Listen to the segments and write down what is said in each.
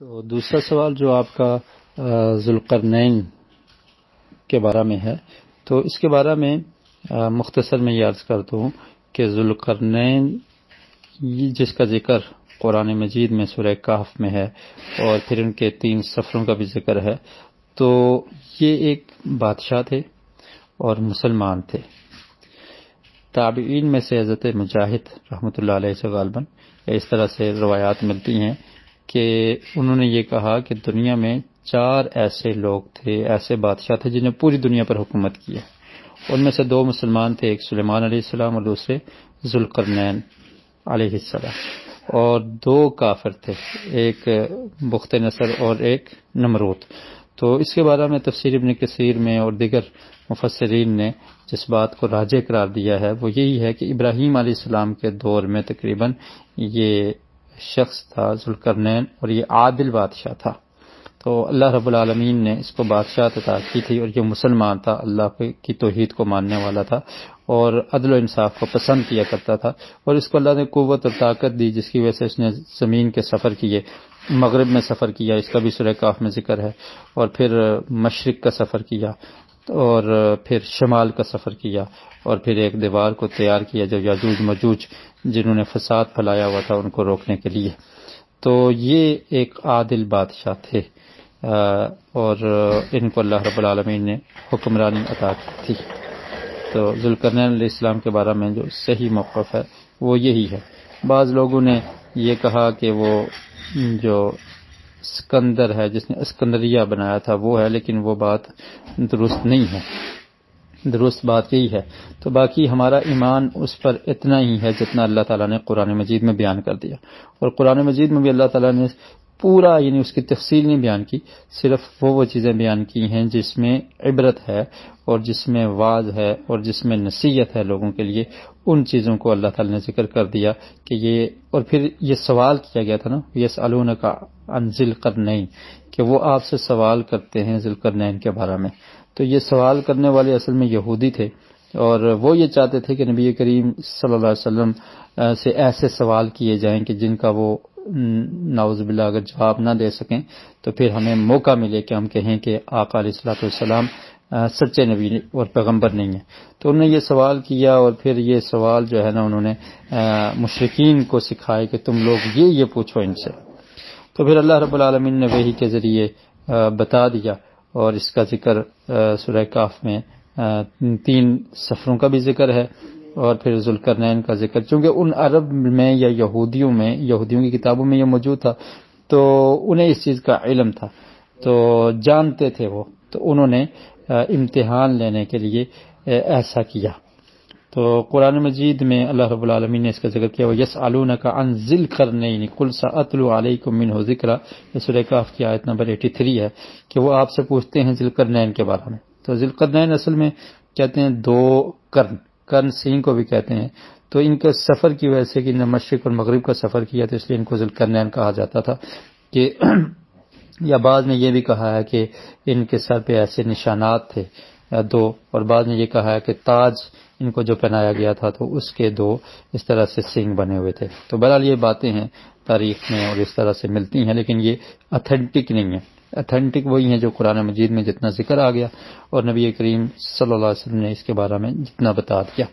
تو دوسرا سوال جو آپ کا ذوالقرنین کے بارے میں ہے، تو اس کے بارے میں مختصر میں یہ عرض کرتا ہوں کہ ذوالقرنین جس کا ذکر قرآن مجید میں سورہ کہف میں ہے اور پھر ان کے 3 سفروں کا بھی ذکر ہے، تو یہ ایک بادشاہ تھے اور مسلمان تھے۔ تابعین میں سے حضرت مجاہد رحمۃ اللہ علیہ سے غالباً اس طرح سے روایات ملتی ہیں کہ انہوں نے یہ کہا کہ دنیا میں 4 ایسے لوگ تھے، ایسے بادشاہ تھے جنہیں پوری دنیا پر حکومت کی ہے۔ ان میں سے 2 مسلمان تھے، ایک سلیمان علیہ السلام اور دوسرے ذوالقرنین علیہ السلام، اور 2 کافر تھے، ایک بخت نصر اور ایک نمرود۔ تو اس کے بارے میں تفسیر ابن کثیر میں اور دیگر مفسرین نے جس بات کو راجح قرار دیا ہے وہ یہی ہے کہ ابراہیم علیہ السلام کے دور میں تقریباً یہ شخص تھا ذوالقرنین، اور یہ عادل بادشاہ تھا۔ تو اللہ رب العالمین نے اس کو بادشاہت عطا کی تھی، اور یہ مسلمان تھا، اللہ کی توحید کو ماننے والا تھا اور عدل و انصاف کو پسند کیا کرتا تھا، اور اس کو اللہ نے قوت اور طاقت دی جس کی وجہ سے اس نے زمین کے سفر کیے، مغرب میں سفر کیا، اس کا بھی سورہ کہف میں ذکر ہے، اور پھر مشرق کا سفر کیا، اور پھر شمال کا سفر کیا، اور پھر ایک دیوار کو تیار کیا جو یاجوج ماجوج جنہوں نے فساد پھیلایا ہوا تھا ان کو روکنے کے لیے۔ تو یہ ایک عادل بادشاہ تھے، اور ان کو اللہ رب العالمین نے حکمرانی عطا کی تھی۔ تو ذوالقرنین علیہ السلام کے بارے میں جو صحیح موقف ہے وہ یہی ہے۔ بعض لوگوں نے یہ کہا کہ وہ جو اسکندر ہے جس نے اسکندریہ بنایا تھا وہ ہے، لیکن وہ بات درست نہیں ہے، درست بات یہی ہے۔ تو باقی ہمارا ایمان اس پر اتنا ہی ہے جتنا اللہ تعالیٰ نے قرآن مجید میں بیان کر دیا، اور قرآن مجید میں بھی اللہ تعالیٰ نے پورا یعنی اس کی تفصیل نہیں بیان کی، صرف وہ چیزیں بیان کی ہیں جس میں عبرت ہے اور جس میں واعظ ہے اور جس میں نصیحت ہے لوگوں کے لیے، ان چیزوں کو اللہ تعالیٰ نے ذکر کر دیا کہ یہ، اور پھر یہ سوال کیا گیا تھا نا، یسألونک عن ذی القرنین، کہ وہ آپ سے سوال کرتے ہیں ذوالقرنین کے بارے میں۔ تو یہ سوال کرنے والے اصل میں یہودی تھے، اور وہ یہ چاہتے تھے کہ نبی کریم صلی اللہ علیہ وسلم سے ایسے سوال کیے جائیں کہ جن کا وہ نعوذ باللہ اگر جواب نہ دے سکیں تو پھر ہمیں موقع ملے کہ ہم کہیں کہ آقا علیہ الصلوۃ والسلام سچے نبی اور پیغمبر نہیں ہیں۔ تو انہوں نے یہ سوال کیا، اور پھر یہ سوال جو ہے نا انہوں نے مشرکین کو سکھائے کہ تم لوگ یہ پوچھو ان سے۔ تو پھر اللہ رب العالمین نے وحی کے ذریعے بتا دیا، اور اس کا ذکر سورہ کہف میں 3 سفروں کا بھی ذکر ہے، اور پھر ذوالقرنین کا ذکر، چونکہ ان عرب میں یا یہودیوں کی کتابوں میں یہ موجود تھا تو انہیں اس چیز کا علم تھا، تو جانتے تھے وہ، تو انہوں نے امتحان لینے کے لیے ایسا کیا۔ تو قرآن مجید میں اللہ رب العالمین نے اس کا ذکر کیا، وَيَسْأَلُونَكَ عَنْ ذِي الْقَرْنَيْنِ قُلْ سَأَتْلُو عَلَيْكُم مِّنْهُ ذِكْرًا، یہ سورہ کہف کی آیت نمبر 83 ہے کہ وہ آپ سے پوچھتے ہیں ذی القرنین کے بارے میں۔ تو ذی القرنین اصل میں کہتے ہیں 2 قرن سینگ کو بھی کہتے ہیں، تو ان کے سفر کی وجہ سے کہ انہوں نے مشرق اور مغرب کا سفر کیا تو اس لیے ان کو ذوالقرنین کہا جاتا تھا کہ یا بعض نے یہ بھی کہا ہے کہ ان کے سر پہ ایسے نشانات تھے 2، اور بعض نے یہ کہا ہے کہ تاج ان کو جو پہنایا گیا تھا تو اس کے 2 اس طرح سے سینگ بنے ہوئے تھے۔ تو بہرحال یہ باتیں ہیں تاریخ میں اور اس طرح سے ملتی ہیں، لیکن یہ اتھینٹک نہیں ہے۔ اتھینٹک وہی ہیں جو قرآن مجید میں جتنا ذکر آ گیا اور نبی کریم صلی اللہ علیہ وسلم نے اس کے بارے میں جتنا بتا دیا۔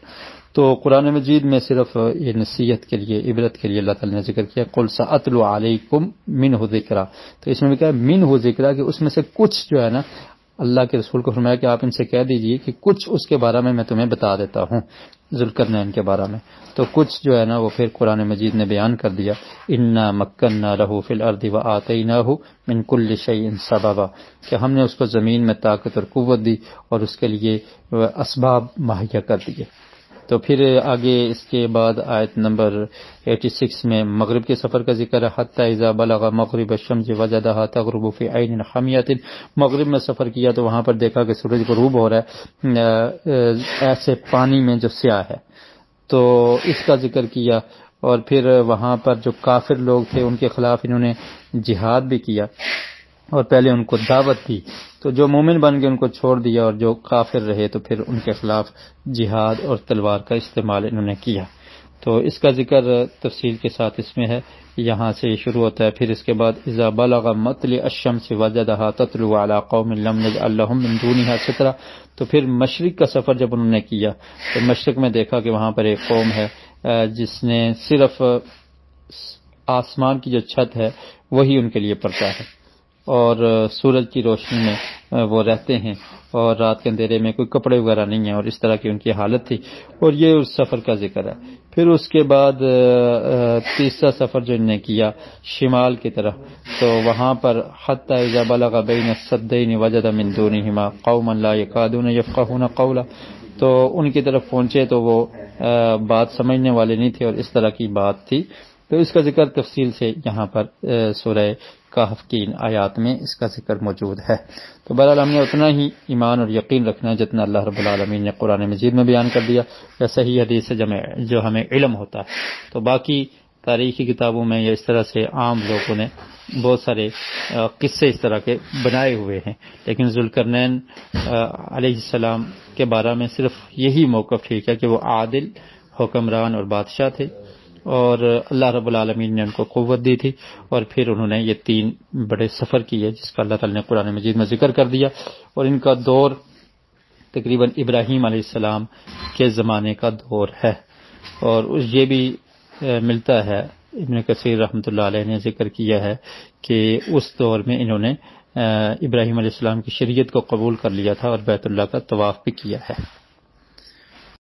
تو قرآن مجید میں صرف یہ نصیحت کے لیے، عبرت کے لیے اللہ تعالی نے ذکر کیا، قُلْ سَأَتْلُو عَلَيْكُم مِّنْهُ ذِكْرًا، تو اس میں بھی کہا مِّنْهُ ذِكْرًا کہ اس میں سے کچھ جو ہے نا، اللہ کے رسول کو فرمایا کہ آپ ان سے کہہ دیجئے کہ کچھ اس کے بارے میں تمہیں بتا دیتا ہوں ذوالقرنین کے بارے میں۔ تو کچھ جو ہے نا وہ پھر قرآن مجید نے بیان کر دیا، اِنَّا مَكَّنَّا لَهُ فِي الْأَرْضِ وَآتَيْنَاهُ مِنْ كُلِّ شَيْءٍ سَبَبًا، کہ ہم نے اس کو زمین میں طاقت اور قوت دی اور اس کے لیے اسباب مہیا کر دیے۔ تو پھر آگے اس کے بعد آیت نمبر 86 میں مغرب کے سفر کا ذکر ہے، حتی اذا بلغ مغرب الشمس وجدها تغرب في عین حمیۃ، مغرب میں سفر کیا تو وہاں پر دیکھا کہ سورج غروب ہو رہا ہے ایسے پانی میں جو سیاہ ہے، تو اس کا ذکر کیا، اور پھر وہاں پر جو کافر لوگ تھے ان کے خلاف انہوں نے جہاد بھی کیا اور پہلے ان کو دعوت دی، تو جو مومن بن گئے ان کو چھوڑ دیا، اور جو کافر رہے تو پھر ان کے خلاف جہاد اور تلوار کا استعمال انہوں نے کیا۔ تو اس کا ذکر تفصیل کے ساتھ اس میں ہے، یہاں سے شروع ہوتا ہے. پھر اس کے بعد اذا بلغ مطلع الشمس وجدها تطلع على قوم لم نجعل لهم من دونها سترا. تو پھر مشرق کا سفر جب انہوں نے کیا تو مشرق میں دیکھا کہ وہاں پر ایک قوم ہے جس نے صرف آسمان کی جو چھت ہے وہی ان کے لیے پڑتا ہے، اور سورج کی روشنی میں وہ رہتے ہیں، اور رات کے اندھیرے میں کوئی کپڑے وغیرہ نہیں ہیں، اور اس طرح کی ان کی حالت تھی. اور یہ اس سفر کا ذکر ہے. پھر اس کے بعد تیسرا سفر جو انہوں نے کیا شمال کی طرف، تو وہاں پر حتی اذا بلغ بین السدین وجد من دونہما قوما لا یکادون یفقہون قولا. تو ان کی طرف پہنچے تو وہ بات سمجھنے والے نہیں تھے، اور اس طرح کی بات تھی. تو اس کا ذکر تفصیل سے یہاں پر سورہ کہف کی ان آیات میں اس کا ذکر موجود ہے. تو بہرحال ہم نے اتنا ہی ایمان اور یقین رکھنا ہے جتنا اللہ رب العالمین نے قرآن مجید میں بیان کر دیا یا صحیح حدیث سے جو ہمیں علم ہوتا ہے. تو باقی تاریخی کتابوں میں یا اس طرح سے عام لوگوں نے بہت سارے قصے اس طرح کے بنائے ہوئے ہیں، لیکن ذوالقرنین علیہ السلام کے بارے میں صرف یہی موقف ٹھیک ہے کہ وہ عادل حکمران اور بادشاہ تھے، اور اللہ رب العالمین نے ان کو قوت دی تھی، اور پھر انہوں نے یہ 3 بڑے سفر کیے جس کا اللہ تعالی نے قرآن مجید میں ذکر کر دیا. اور ان کا دور تقریباً ابراہیم علیہ السلام کے زمانے کا دور ہے. اور یہ بھی ملتا ہے، ابن کثیر رحمۃ اللہ علیہ نے ذکر کیا ہے کہ اس دور میں انہوں نے ابراہیم علیہ السلام کی شریعت کو قبول کر لیا تھا اور بیت اللہ کا طواف بھی کیا ہے.